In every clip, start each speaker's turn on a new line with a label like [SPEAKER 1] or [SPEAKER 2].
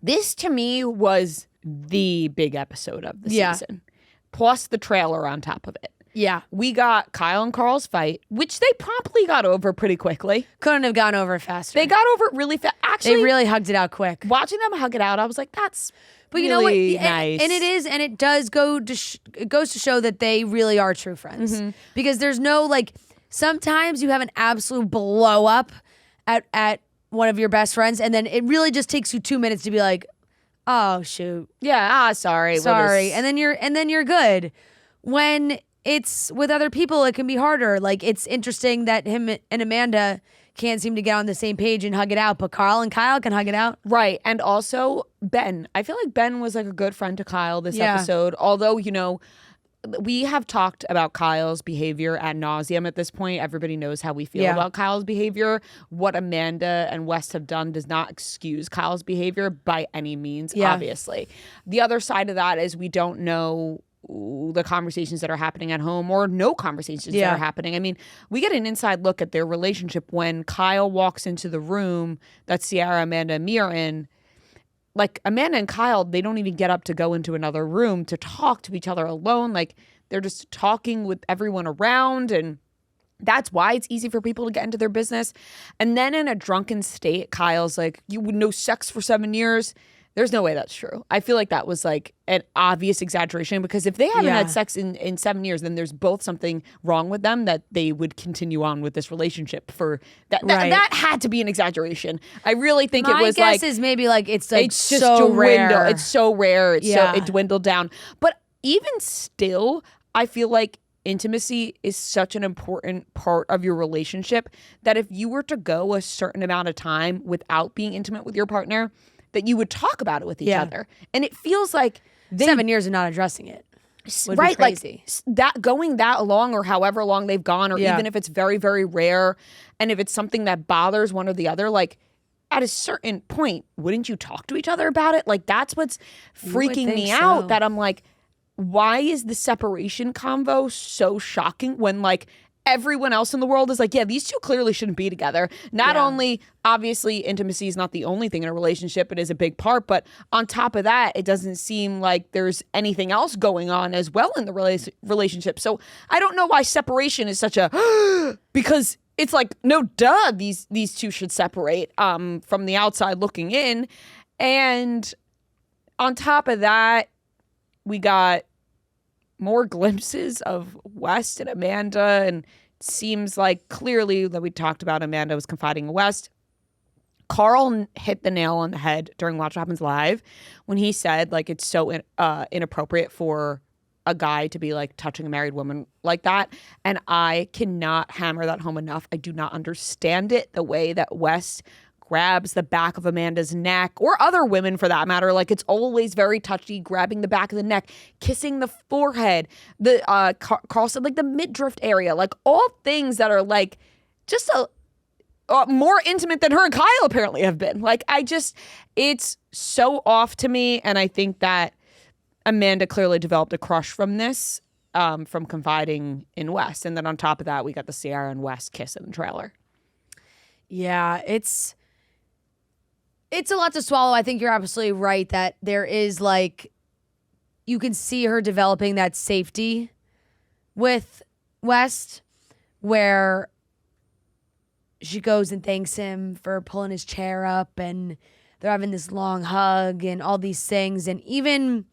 [SPEAKER 1] This to me was the big episode of the season. Plus the trailer on top of it.
[SPEAKER 2] Yeah.
[SPEAKER 1] We got Kyle and Carl's fight, which they promptly got over pretty quickly.
[SPEAKER 2] Couldn't have gone over faster.
[SPEAKER 1] They got over it really fast. Actually,
[SPEAKER 2] they really hugged it out quick.
[SPEAKER 1] Watching them hug it out, I was like, that's
[SPEAKER 2] but
[SPEAKER 1] really
[SPEAKER 2] you know what?
[SPEAKER 1] nice.
[SPEAKER 2] And it is, and it does it goes to show that they really are true friends. Because there's no, like, sometimes you have an absolute blow up at one of your best friends, and then it really just takes you 2 minutes to be like, oh shoot.
[SPEAKER 1] Yeah, sorry.
[SPEAKER 2] And then you're good. When it's with other people, it can be harder. Like, it's interesting that him and Amanda can't seem to get on the same page and hug it out, but Carl and Kyle can hug it out.
[SPEAKER 1] Right. And also Ben. I feel like Ben was like a good friend to Kyle this episode. Although, you know, we have talked about Kyle's behavior ad nauseum at this point. Everybody knows how we feel about Kyle's behavior. What Amanda and West have done does not excuse Kyle's behavior by any means, obviously. The other side of that is we don't know the conversations that are happening at home or no conversations that are happening. I mean, we get an inside look at their relationship when Kyle walks into the room that Sierra, Amanda, and me are in. Like, Amanda and Kyle, they don't even get up to go into another room to talk to each other alone. Like, they're just talking with everyone around, and that's why it's easy for people to get into their business. And then in a drunken state, Kyle's like, you would no sex for 7 years. There's no way that's true. I feel like that was like an obvious exaggeration, because if they haven't had sex in 7 years, then there's both something wrong with them that they would continue on with this relationship for that. That had to be an exaggeration. I really think it was like. My
[SPEAKER 2] guess is maybe like it's just
[SPEAKER 1] so
[SPEAKER 2] rare.
[SPEAKER 1] It's so rare. It dwindled down. But even still, I feel like intimacy is such an important part of your relationship that if you were to go a certain amount of time without being intimate with your partner, that you would talk about it with each other. And it feels like
[SPEAKER 2] 7 years of not addressing it would
[SPEAKER 1] be
[SPEAKER 2] crazy.
[SPEAKER 1] Like that going that long or however long they've gone, or even if it's very, very rare, and if it's something that bothers one or the other, like at a certain point, wouldn't you talk to each other about it? Like, that's what's freaking me out, that I'm like, why is the separation convo so shocking when, like, everyone else in the world is like, yeah, these two clearly shouldn't be together. Not only, obviously, intimacy is not the only thing in a relationship. It is a big part. But on top of that, it doesn't seem like there's anything else going on as well in the relationship. So I don't know why separation is such a, because it's like, no, duh, these two should separate from the outside looking in. And on top of that, we got more glimpses of West and Amanda, and it seems like clearly that we talked about Amanda was confiding in West. Carl hit the nail on the head during Watch What Happens Live when he said, like, it's so inappropriate for a guy to be like touching a married woman like that. And I cannot hammer that home enough. I do not understand it, the way that West grabs the back of Amanda's neck, or other women for that matter. Like, it's always very touchy, grabbing the back of the neck, kissing the forehead, the Carl said, like, the midriff area, like, all things that are like just a more intimate than her and Kyle apparently have been. Like, it's so off to me. And I think that Amanda clearly developed a crush from this, from confiding in West. And then on top of that, we got the Sierra and West kiss in the trailer.
[SPEAKER 2] Yeah, it's a lot to swallow. I think you're absolutely right that there is, like, you can see her developing that safety with West, where she goes and thanks him for pulling his chair up, and they're having this long hug and all these things. And even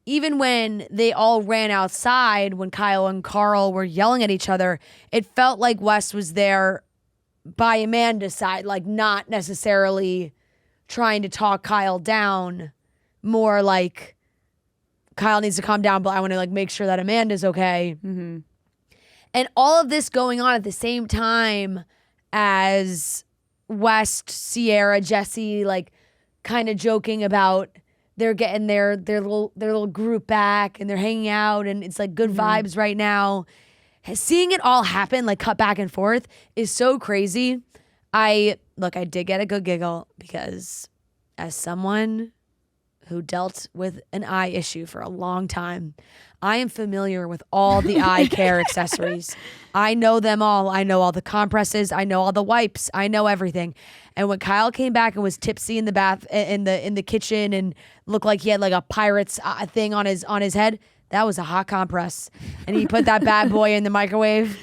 [SPEAKER 2] when they all ran outside, when Kyle and Carl were yelling at each other, it felt like West was there by Amanda's side, like, not necessarily trying to talk Kyle down, more like Kyle needs to calm down, but I want to, like, make sure that Amanda's okay.
[SPEAKER 1] Mm-hmm.
[SPEAKER 2] And all of this going on at the same time as West, Sierra, Jesse, like, kind of joking about they're getting their little group back and they're hanging out and it's like good vibes right now. Seeing it all happen, like, cut back and forth, is so crazy. I did get a good giggle, because as someone who dealt with an eye issue for a long time, I am familiar with all the eye care accessories. I know them all. I know all the compresses. I know all the wipes. I know everything. And when Kyle came back and was tipsy in the bath, in the kitchen, and looked like he had like a pirate's thing on his head, that was a hot compress. And he put that bad boy in the microwave,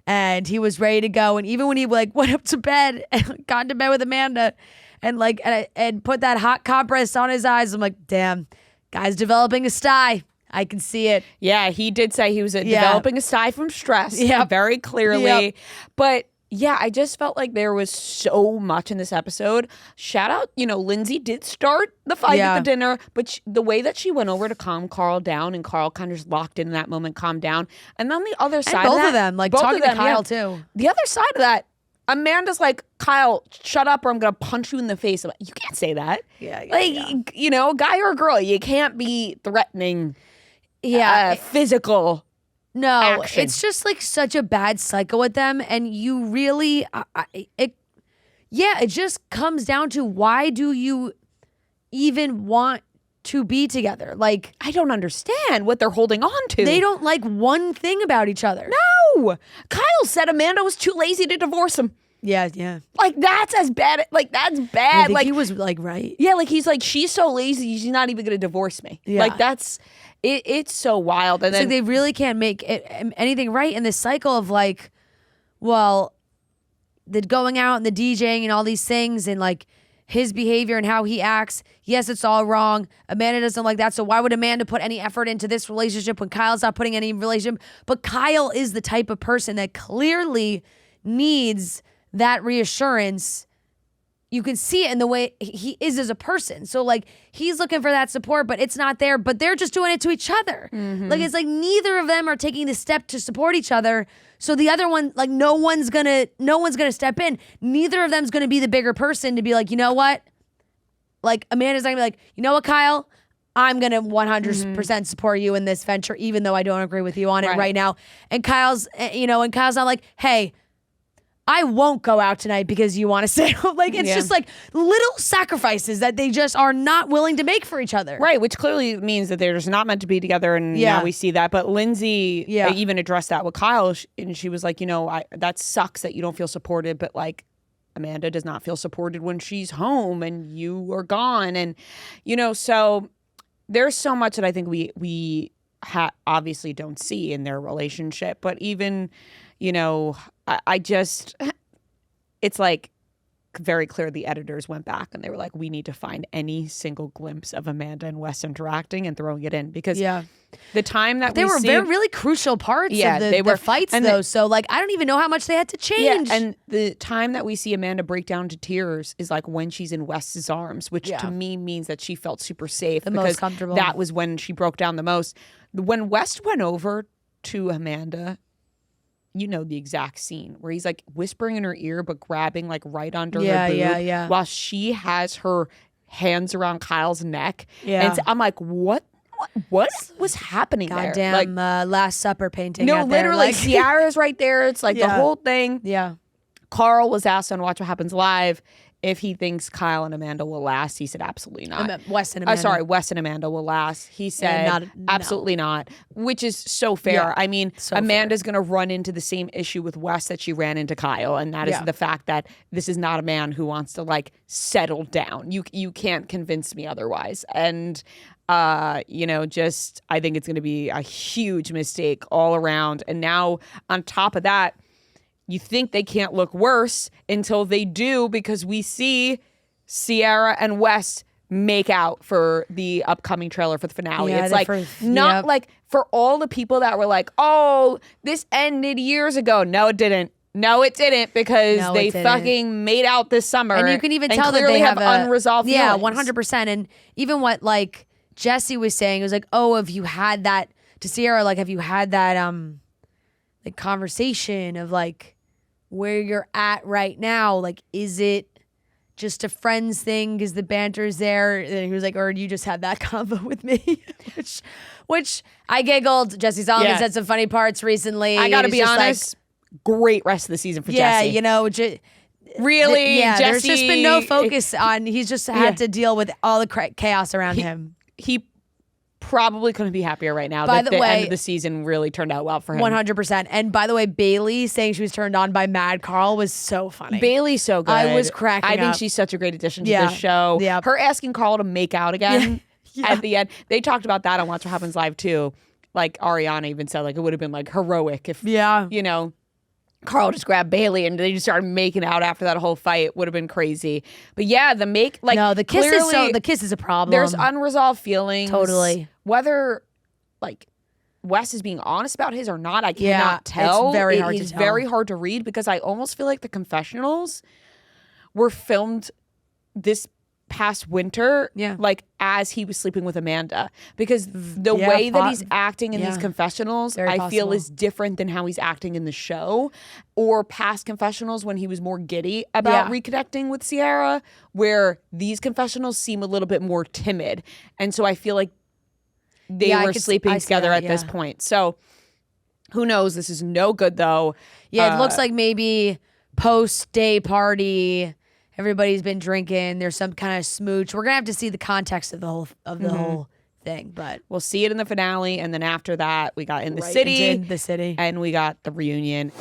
[SPEAKER 2] and he was ready to go. And even when he like went up to bed and got into bed with Amanda, and put that hot compress on his eyes, I'm like, damn, guy's developing a sty. I can see it.
[SPEAKER 1] Yeah, he did say he was developing a sty from stress. Yeah, very clearly. Yep. But yeah, I just felt like there was so much in this episode. Shout out, Lindsay did start the fight at the dinner, but the way that she went over to calm Carl down, and Carl kind of just locked in that moment, calmed down. And then the other side
[SPEAKER 2] both
[SPEAKER 1] of that,
[SPEAKER 2] of them, like talking to Kyle too.
[SPEAKER 1] The other side of that, Amanda's like, Kyle, shut up or I'm going to punch you in the face. I'm like, you can't say that.
[SPEAKER 2] Yeah.
[SPEAKER 1] Guy or girl, you can't be threatening physical action.
[SPEAKER 2] It's just like such a bad cycle with them. And you really, it just comes down to, why do you even want to be together? Like,
[SPEAKER 1] I don't understand what they're holding on to.
[SPEAKER 2] They don't like one thing about each other.
[SPEAKER 1] No. Kyle said Amanda was too lazy to divorce him.
[SPEAKER 2] Yeah.
[SPEAKER 1] Like, that's as bad. Like, that's bad.
[SPEAKER 2] I think he was like, right.
[SPEAKER 1] Yeah, like, he's like, she's so lazy, she's not even going to divorce me. Yeah. Like, that's, it's so wild. And
[SPEAKER 2] then, like, they really can't make anything right in this cycle of like, well, the going out and the DJing and all these things, and like his behavior and how he acts. Yes, it's all wrong. Amanda doesn't like that. So why would Amanda put any effort into this relationship when Kyle's not putting any relationship? But Kyle is the type of person that clearly needs that reassurance. You can see it in the way he is as a person. So like, he's looking for that support, but it's not there, but they're just doing it to each other. Mm-hmm. Like, it's like neither of them are taking the step to support each other. So the other one, like, no one's gonna step in. Neither of them's gonna be the bigger person to be like, you know what? Like, Amanda's not gonna be like, you know what, Kyle? I'm gonna 100% support you in this venture, even though I don't agree with you on it right now. And Kyle's not like, hey, I won't go out tonight because you want to stay home. Like, it's just like little sacrifices that they just are not willing to make for each other.
[SPEAKER 1] Right, which clearly means that they're just not meant to be together, and now we see that. But Lindsay even addressed that with Kyle, and she was like, that sucks that you don't feel supported, but like, Amanda does not feel supported when she's home and you are gone. And, so there's so much that I think we obviously don't see in their relationship. But even, I just, it's like very clear the editors went back and they were like, we need to find any single glimpse of Amanda and Wes interacting and throwing it in, because the time that
[SPEAKER 2] they were really crucial parts of the fights, though. So like, I don't even know how much they had to change.
[SPEAKER 1] Yeah, and the time that we see Amanda break down to tears is like when she's in Wes's arms, which to me means that she felt super safe,
[SPEAKER 2] the most comfortable.
[SPEAKER 1] That was when she broke down the most. When Wes went over to Amanda, the exact scene where he's like whispering in her ear but grabbing like right under her boob while she has her hands around Kyle's neck. And so I'm like, what was happening there?
[SPEAKER 2] Goddamn, Last Supper painting.
[SPEAKER 1] No, literally, Ciara's right there. It's like the whole thing.
[SPEAKER 2] Yeah.
[SPEAKER 1] Carl was asked on Watch What Happens Live if he thinks Kyle and Amanda will last. He said absolutely not.
[SPEAKER 2] Wes and Amanda.
[SPEAKER 1] Wes and Amanda will last. He said absolutely not, which is so fair.
[SPEAKER 2] Yeah,
[SPEAKER 1] I mean, Amanda's going to run into the same issue with Wes that she ran into Kyle, and that is the fact that this is not a man who wants to like settle down. You can't convince me otherwise. And I think it's going to be a huge mistake all around. And now on top of that, you think they can't look worse until they do, because we see Ciara and Wes make out for the upcoming trailer for the finale. It's like like for all the people that were like, oh, this ended years ago. No, it didn't. Because they fucking made out this summer.
[SPEAKER 2] And you can even tell that they have
[SPEAKER 1] unresolved feelings.
[SPEAKER 2] 100%. And even what like Jesse was saying, it was like, oh, have you had that to Ciara? Like, have you had that like conversation of like where you're at right now? Like, is it just a friends thing because the banter's there? And he was like, or you just had that convo with me, which I giggled. Jesse Solomon said some funny parts recently.
[SPEAKER 1] I gotta be honest, great rest of the season for Jesse. Really?
[SPEAKER 2] Yeah, there's
[SPEAKER 1] Jesse,
[SPEAKER 2] just been no focus on. He's just had to deal with all the chaos around him.
[SPEAKER 1] He probably couldn't be happier right now.
[SPEAKER 2] By
[SPEAKER 1] that
[SPEAKER 2] the way,
[SPEAKER 1] end of the season really turned out well for him.
[SPEAKER 2] 100%. And by the way, Bailey saying she was turned on by Mad Carl was so funny.
[SPEAKER 1] Bailey's so good.
[SPEAKER 2] I was cracking
[SPEAKER 1] I think
[SPEAKER 2] up.
[SPEAKER 1] she's such a great addition to this show.
[SPEAKER 2] Yeah.
[SPEAKER 1] Her asking Carl to make out again at the end. They talked about that on Watch What Happens Live too. Like Ariana even said, like it would have been like heroic if you know, Carl just grabbed Bailey and they just started making out after that whole fight. Would have been crazy. But yeah, the
[SPEAKER 2] kiss is a problem.
[SPEAKER 1] There's unresolved feelings.
[SPEAKER 2] Totally.
[SPEAKER 1] Whether like Wes is being honest about his or not, I cannot tell.
[SPEAKER 2] It's very hard to
[SPEAKER 1] He's
[SPEAKER 2] tell.
[SPEAKER 1] very hard to read because I almost feel like the confessionals were filmed this past winter, like as he was sleeping with Amanda, because the way that he's acting in these confessionals, I feel is different than how he's acting in the show or past confessionals when he was more giddy about reconnecting with Sierra, where these confessionals seem a little bit more timid. And so I feel like they were sleeping together at this point. So who knows? This is no good though.
[SPEAKER 2] Yeah, it looks like maybe post-day party, everybody's been drinking. There's some kind of smooch. We're gonna have to see the context of the whole thing, but
[SPEAKER 1] we'll see it in the finale. And then after that, we got In the City,
[SPEAKER 2] the city,
[SPEAKER 1] and we got the reunion.